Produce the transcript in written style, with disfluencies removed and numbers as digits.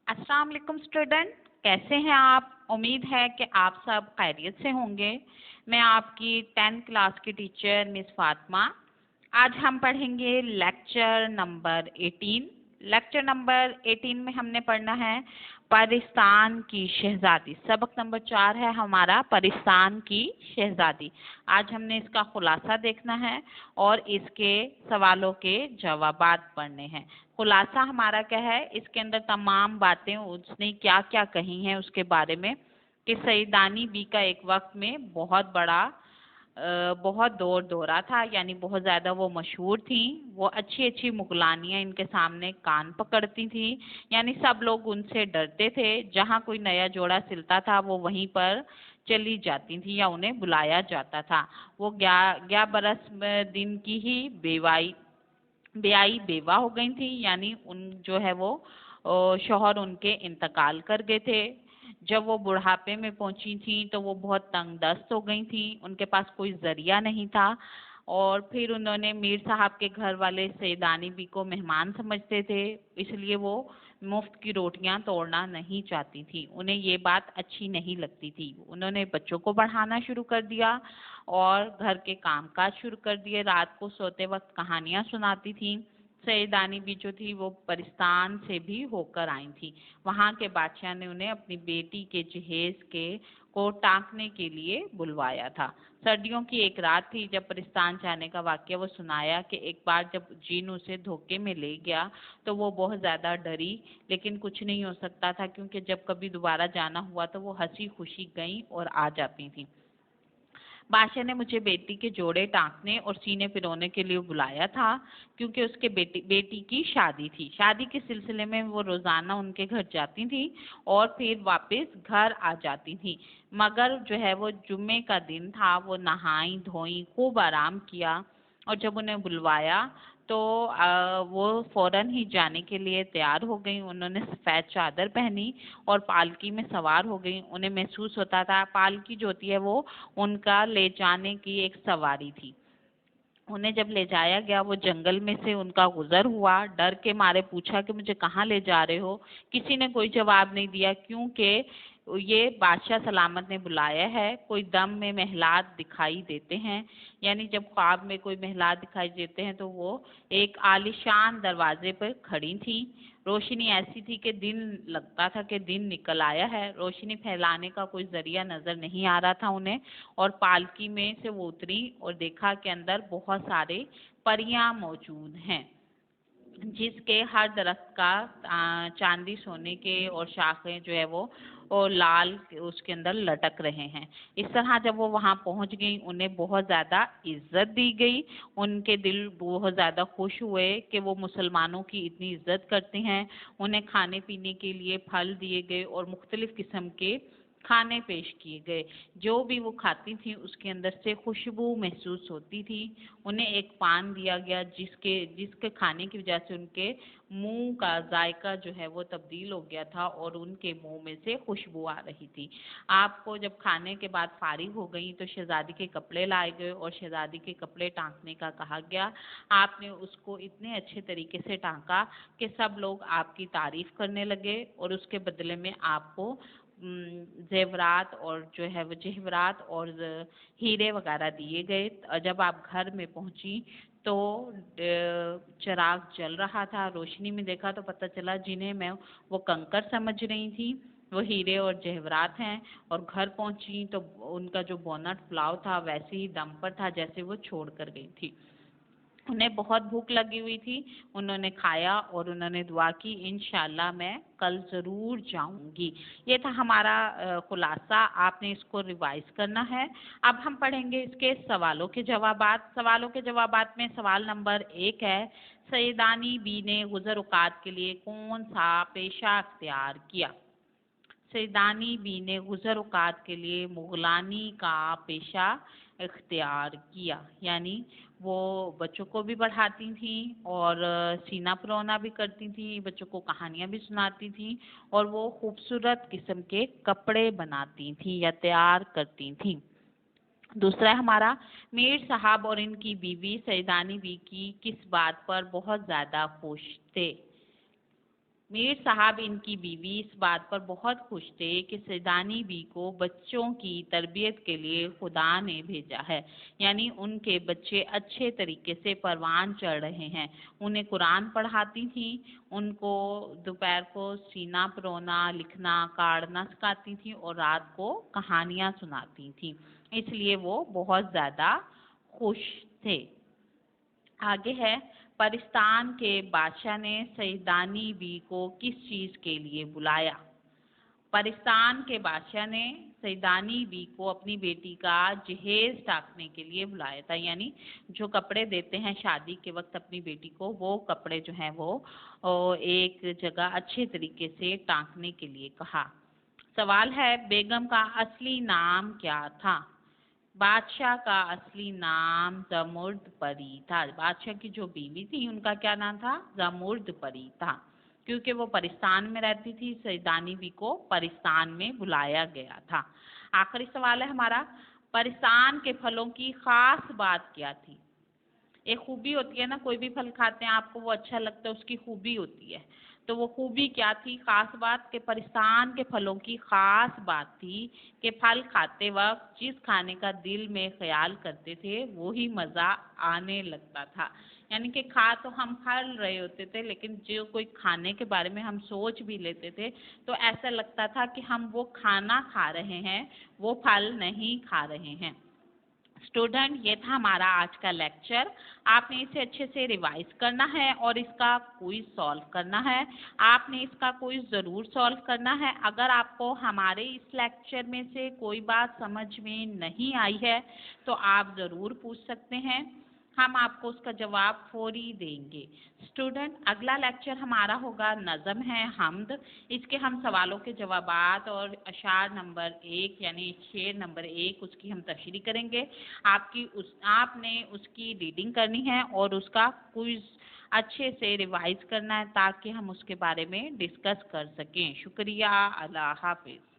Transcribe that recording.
अस्सलाम वालेकुम स्टूडेंट, कैसे हैं आप? उम्मीद है कि आप सब खैरियत से होंगे। मैं आपकी 10th क्लास की टीचर मिस फातिमा। आज हम पढ़ेंगे लेक्चर नंबर 18। लेक्चर नंबर 18 में हमने पढ़ना है पाकिस्तान की शहजादी। सबक नंबर 4 है हमारा पाकिस्तान की शहजादी। आज हमने इसका खुलासा देखना है और इसके सवालों के जवाबात पढ़ने हैं। खुलासा हमारा क्या है, इसके अंदर तमाम बातें उसने क्या क्या कही हैं उसके बारे में, कि सईदानी बी का एक वक्त में बहुत दौर दौरा था, यानी बहुत ज़्यादा वो मशहूर थी। वो अच्छी अच्छी मुगलानियाँ इनके सामने कान पकड़ती थी, यानी सब लोग उनसे डरते थे। जहाँ कोई नया जोड़ा सिलता था वो वहीं पर चली जाती थी या उन्हें बुलाया जाता था। वो 11 बरस दिन की ही बेआई बेवा हो गई थी, यानी उन जो है वो शौहर उनके इंतकाल कर गए थे। जब वो बुढ़ापे में पहुंची थी तो वो बहुत तंग दस्त हो गई थी, उनके पास कोई जरिया नहीं था। और फिर उन्होंने मीर साहब के घर वाले सैदानी बी को मेहमान समझते थे, इसलिए वो मुफ्त की रोटियां तोड़ना नहीं चाहती थी। उन्हें ये बात अच्छी नहीं लगती थी। उन्होंने बच्चों को पढ़ाना शुरू कर दिया और घर के कामकाज शुरू कर दिए। रात को सोते वक्त कहानियां सुनाती थी। सईदानी भी जो थी वो पाकिस्तान से भी होकर आई थी। वहां के बादशाह ने उन्हें अपनी बेटी के जहेज को टांकने के लिए बुलवाया था। सर्दियों की एक रात थी जब पाकिस्तान जाने का वाकया वो सुनाया कि एक बार जब जीन उसे धोखे में ले गया तो वो बहुत ज़्यादा डरी, लेकिन कुछ नहीं हो सकता था क्योंकि जब कभी दोबारा जाना हुआ तो वो हंसी खुशी गई और आ जाती थी। बादशाह ने मुझे बेटी के जोड़े टांकने और सीने पिरोने के लिए बुलाया था, क्योंकि उसके बेटी की शादी थी। शादी के सिलसिले में वो रोजाना उनके घर जाती थी और फिर वापस घर आ जाती थी। मगर जो है वो जुम्मे का दिन था, वो नहाई धोई खूब आराम किया और जब उन्हें बुलवाया तो वो फौरन ही जाने के लिए तैयार हो गई। उन्होंने सफ़ेद चादर पहनी और पालकी में सवार हो गई। उन्हें महसूस होता था पालकी जो होती है वो उनका ले जाने की एक सवारी थी। उन्हें जब ले जाया गया वो जंगल में से उनका गुजर हुआ। डर के मारे पूछा कि मुझे कहाँ ले जा रहे हो? किसी ने कोई जवाब नहीं दिया, क्योंकि ये बादशाह सलामत ने बुलाया है। कोई दम में महलात दिखाई देते हैं, यानी जब ख्वाब में कोई महलात दिखाई देते हैं तो वो एक आलीशान दरवाजे पर खड़ी थी। रोशनी ऐसी थी कि दिन लगता था कि दिन निकल आया है। रोशनी फैलाने का कोई जरिया नजर नहीं आ रहा था उन्हें। और पालकी में से वो उतरी और देखा कि अंदर बहुत सारे परियां मौजूद हैं, जिसके हर दरख्त का चांदी सोने के और शाखें जो है वो और लाल उसके अंदर लटक रहे हैं। इस तरह जब वो वहां पहुंच गई उन्हें बहुत ज़्यादा इज्जत दी गई। उनके दिल बहुत ज़्यादा खुश हुए कि वो मुसलमानों की इतनी इज्जत करते हैं। उन्हें खाने पीने के लिए फल दिए गए और मुख्तलिफ किस्म के खाने पेश किए गए। जो भी वो खाती थी उसके अंदर से खुशबू महसूस होती थी। उन्हें एक पान दिया गया जिसके खाने की वजह से उनके मुंह का जायका जो है वो तब्दील हो गया था और उनके मुंह में से खुशबू आ रही थी। आपको जब खाने के बाद फारिग हो गई तो शहजादी के कपड़े लाए गए और शहजादी के कपड़े टांकने का कहा गया। आपने उसको इतने अच्छे तरीके से टांका कि सब लोग आपकी तारीफ करने लगे और उसके बदले में आपको जेवरात और जो है वो जेवरात और हीरे वगैरह दिए गए। जब आप घर में पहुंची तो चिराग जल रहा था। रोशनी में देखा तो पता चला जिन्हें मैं वो कंकर समझ रही थी वो हीरे और जेवरात हैं। और घर पहुंची तो उनका जो बोनट पुलाव था वैसे ही दम पर था जैसे वो छोड़ कर गई थी। उन्हें बहुत भूख लगी हुई थी। उन्होंने खाया और उन्होंने दुआ की, इंशाल्लाह मैं कल ज़रूर जाऊंगी। ये था हमारा खुलासा। आपने इसको रिवाइज करना है। अब हम पढ़ेंगे इसके सवालों के जवाबात। सवालों के जवाबात में सवाल नंबर 1 है, सईदानी बी ने गुज़र औक़ात के लिए कौन सा पेशा अख्तियार किया? सईदानी बी ने गुज़र औक़ात के लिए मुग़लानी का पेशा इख्तियार किया, यानी वो बच्चों को भी पढ़ाती थी और सीना परोना भी करती थी, बच्चों को कहानियाँ भी सुनाती थी और वो खूबसूरत किस्म के कपड़े बनाती थी या तैयार करती थी। दूसरा है हमारा, मीर साहब और इनकी बीवी सईदानी बी की किस बात पर बहुत ज़्यादा खुश थे? मीर साहब इनकी बीवी इस बात पर बहुत खुश थे कि सैदानी बी को बच्चों की तरबियत के लिए खुदा ने भेजा है, यानी उनके बच्चे अच्छे तरीके से परवान चढ़ रहे हैं। उन्हें कुरान पढ़ाती थी, उनको दोपहर को सीना परोना, लिखना, काढ़ना सिखाती थी और रात को कहानियाँ सुनाती थी। इसलिए वो बहुत ज़्यादा खुश थे। आगे है, परिस्तान के बादशाह ने सैदानी बी को किस चीज़ के लिए बुलाया? परिस्तान के बादशाह ने सैदानी बी को अपनी बेटी का जहेज टाँकने के लिए बुलाया था, यानी जो कपड़े देते हैं शादी के वक्त अपनी बेटी को, वो कपड़े जो हैं वो एक जगह अच्छे तरीके से टाँकने के लिए कहा। सवाल है, बेगम का असली नाम क्या था? बादशाह का असली नाम जमुर्द परी था। बादशाह की जो बीवी थी उनका क्या नाम था? जमुर्द परी था। क्योंकि वो परिस्तान में रहती थी, सैदानी बी को परिस्तान में बुलाया गया था। आखिरी सवाल है हमारा, परिस्तान के फलों की खास बात क्या थी? एक खूबी होती है ना, कोई भी फल खाते हैं आपको वो अच्छा लगता है, उसकी खूबी होती है। तो वो खूबी क्या थी, खास बात? के परिस्तान के फलों की खास बात थी कि फल खाते वक्त जिस खाने का दिल में ख्याल करते थे वो ही मज़ा आने लगता था। यानी कि खा तो हम फल रहे होते थे, लेकिन जो कोई खाने के बारे में हम सोच भी लेते थे तो ऐसा लगता था कि हम वो खाना खा रहे हैं, वो फल नहीं खा रहे हैं। स्टूडेंट, ये था हमारा आज का लेक्चर। आपने इसे अच्छे से रिवाइज करना है और इसका क्विज सॉल्व करना है। आपने इसका क्विज ज़रूर सॉल्व करना है। अगर आपको हमारे इस लेक्चर में से कोई बात समझ में नहीं आई है तो आप ज़रूर पूछ सकते हैं, हम आपको उसका जवाब फौरी देंगे। स्टूडेंट, अगला लेक्चर हमारा होगा नज़म है हम्द। इसके हम सवालों के जवाबात और अशार नंबर 1 यानी शेर नंबर 1 उसकी हम तशरीह करेंगे। आपने उसकी रीडिंग करनी है और उसका क्विज अच्छे से रिवाइज करना है ताकि हम उसके बारे में डिस्कस कर सकें। शुक्रिया, अल्लाह हाफिज़।